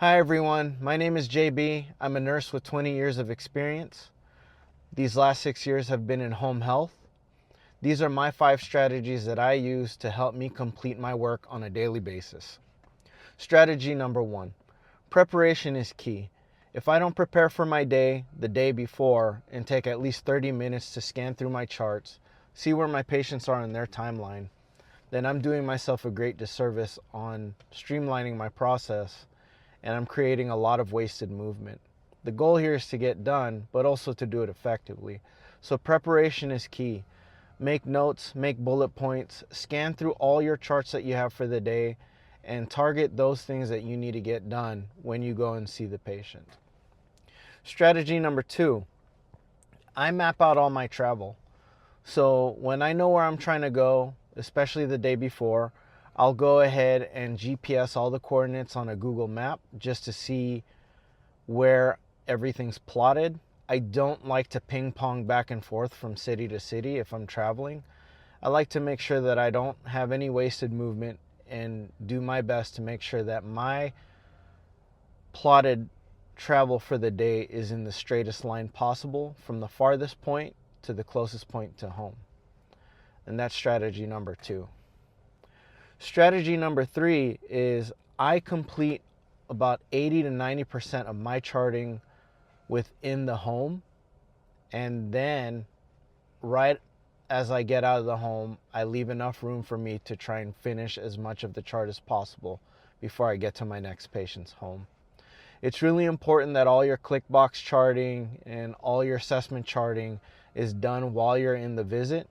Hi everyone, my name is JB. I'm a nurse with 20 years of experience. These last 6 years have been in home health. These are my 5 strategies that I use to help me complete my work on a daily basis. Strategy number 1, preparation is key. If I don't prepare for my day the day before and take at least 30 minutes to scan through my charts, see where my patients are in their timeline, then I'm doing myself a great disservice on streamlining my process, and I'm creating a lot of wasted movement. The goal here is to get done, but also to do it effectively. So preparation is key. Make notes, make bullet points, scan through all your charts that you have for the day, and target those things that you need to get done when you go and see the patient. Strategy number 2, I map out all my travel. So when I know where I'm trying to go, especially the day before, I'll go ahead and GPS all the coordinates on a Google map just to see where everything's plotted. I don't like to ping pong back and forth from city to city if I'm traveling. I like to make sure that I don't have any wasted movement and do my best to make sure that my plotted travel for the day is in the straightest line possible from the farthest point to the closest point to home. And that's strategy number 2. Strategy number 3 is I complete about 80 to 90% of my charting within the home, and then right as I get out of the home, I leave enough room for me to try and finish as much of the chart as possible before I get to my next patient's home. It's really important that all your ClickBox charting and all your assessment charting is done while you're in the visit.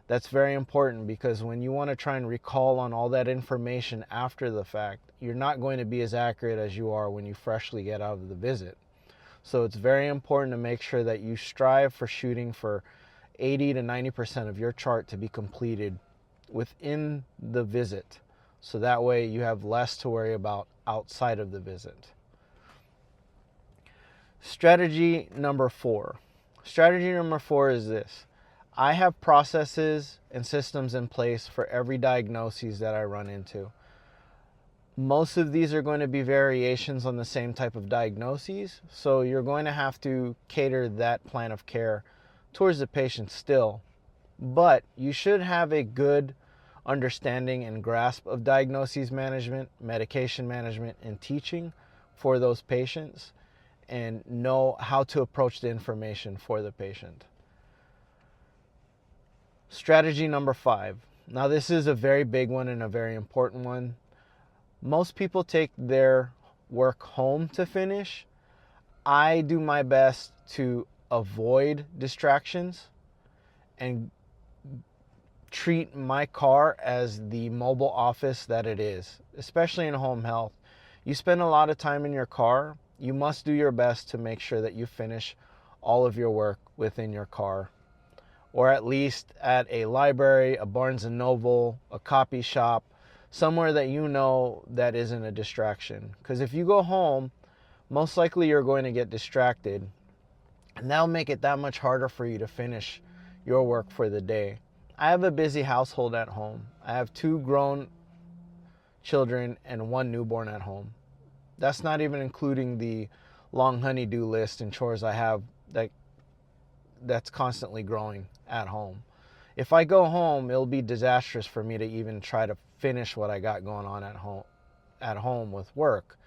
That's very important because when you want to try and recall on all that information after the fact, you're not going to be as accurate as you are when you freshly get out of the visit. So it's very important to make sure that you strive for shooting for 80 to 90% of your chart to be completed within the visit. So that way you have less to worry about outside of the visit. Strategy number 4. Strategy number 4 is this. I have processes and systems in place for every diagnosis that I run into. Most of these are going to be variations on the same type of diagnoses, so you're going to have to cater that plan of care towards the patient still. But you should have a good understanding and grasp of diagnoses management, medication management, and teaching for those patients, and know how to approach the information for the patient. Strategy number 5. Now this is a very big one and a very important one. Most people take their work home to finish. I do my best to avoid distractions and treat my car as the mobile office that it is, especially in home health. You spend a lot of time in your car. You must do your best to make sure that you finish all of your work within your car, or at least at a library, a Barnes & Noble, a copy shop, somewhere that you know that isn't a distraction. Because if you go home, most likely you're going to get distracted, and that'll make it that much harder for you to finish your work for the day. I have a busy household at home. I have 2 grown children and 1 newborn at home. That's not even including the long honeydew list and chores I have that's constantly growing at home. If I go home, it'll be disastrous for me to even try to finish what I got going on at home with work.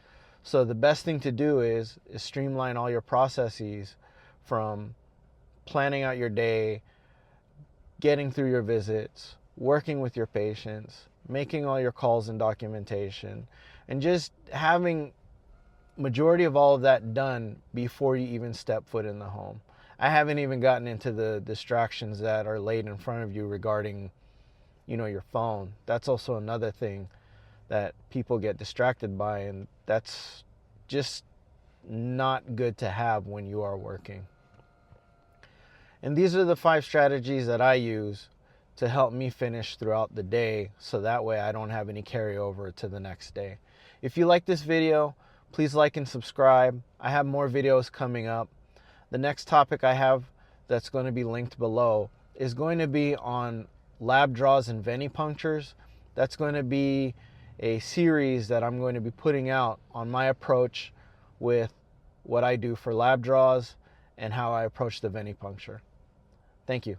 So the best thing to do is streamline all your processes, from planning out your day, getting through your visits, working with your patients, making all your calls and documentation, and just having majority of all of that done before you even step foot in the home. I haven't even gotten into the distractions that are laid in front of you regarding, your phone. That's also another thing that people get distracted by, and that's just not good to have when you are working. And these are the 5 strategies that I use to help me finish throughout the day, so that way I don't have any carryover to the next day. If you like this video, please like and subscribe. I have more videos coming up. The next topic I have that's going to be linked below is going to be on lab draws and venipunctures. That's going to be a series that I'm going to be putting out on my approach with what I do for lab draws and how I approach the venipuncture. Thank you.